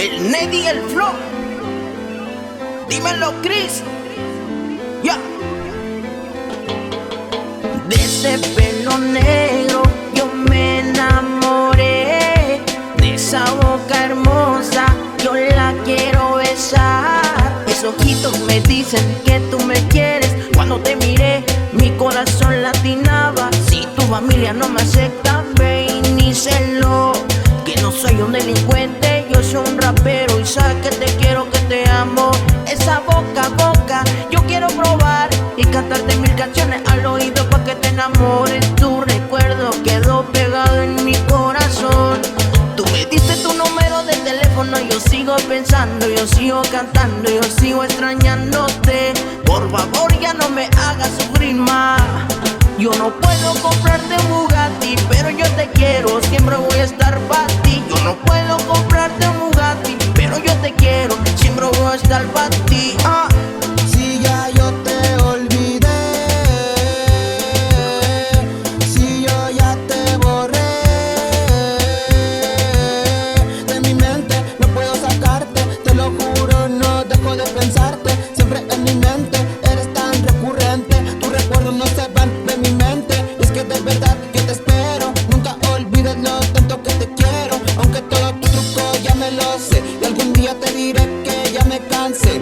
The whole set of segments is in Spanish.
El Neddy, el flow. Dímelo, Chris. Ya. De ese pelo negro yo me enamoré. De esa boca hermosa yo la quiero besar. Esos ojitos me dicen que tú me quieres. Cuando te miré mi corazón latinaba. Si tu familia no me acepta, ve y díselo, que no soy un delincuente, yo soy un rapero. Y sabes que te quiero, que te amo. Esa boca, boca, yo quiero probar y cantarte 1000 canciones al oído pa' que te enamores. Tu recuerdo quedó pegado en mi corazón. Tú me diste tu número de teléfono, yo sigo pensando, yo sigo cantando, yo sigo extrañándote. Por favor ya no me hagas sufrir más. Yo no puedo comprarte un Bugatti, pero yo te quiero, siempre voy a estar para ti. Yo no puedo comprarte un Bugatti, pero yo te quiero, siempre voy a estar para ti. Si ya yo te olvidé, si yo ya te borré de mi mente, no puedo sacarte, te lo juro, no dejo de pensarte. Siempre en mi mente eres tan recurrente, tus recuerdos no se van de mi mente. Y es que de verdad que te espero, nunca olvides lo tanto que te quiero. Aunque todo tu truco ya me lo sé, y algún día te diré que ya me cansé.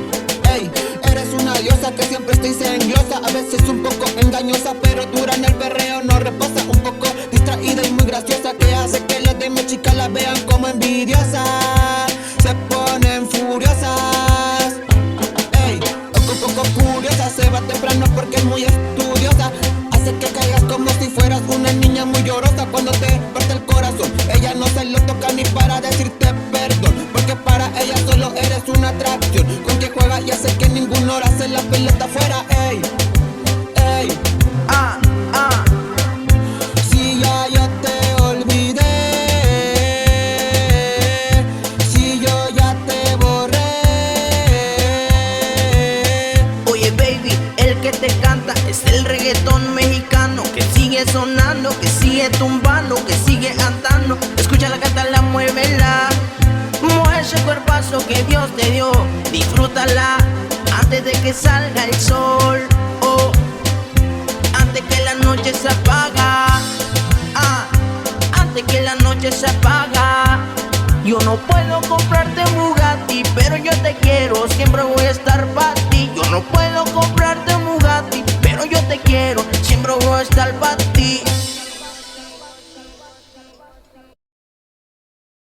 Ey, eres una diosa que siempre estoy celosa, a veces un poco engañosa, pero dura en el perreo, no reposa. Un poco distraída y muy graciosa, que hace que las demás chicas la vean como envidiosas. Se ponen furiosas. Ey, un poco curiosa, se va temprano porque es muy estudiosa. Hace que caigas como si fueras una niña muy llorosa. Cuando te parte el corazón, ella no se lo toca ni para decirte perdón, porque para ella solo eres una atracción con que juega y hace que ninguno hace la pelota fuera. Ey, ey, si ya yo te olvidé, si yo ya te borré. Oye baby, el que te canta es el reggaetón mexicano, que sigue sonando, que sigue tumbando, que sigue andando. Escúchala, cántala, muévela. Mueve ese cuerpazo que Dios te dio, disfrútala antes de que salga el sol, oh, antes que la noche se apaga, antes que la noche se apaga. Yo no puedo comprarte un Bugatti, pero yo te quiero, siempre voy a estar para ti. Yo no puedo comprarte un Bugatti, pero yo te quiero, siempre voy a estar para ti.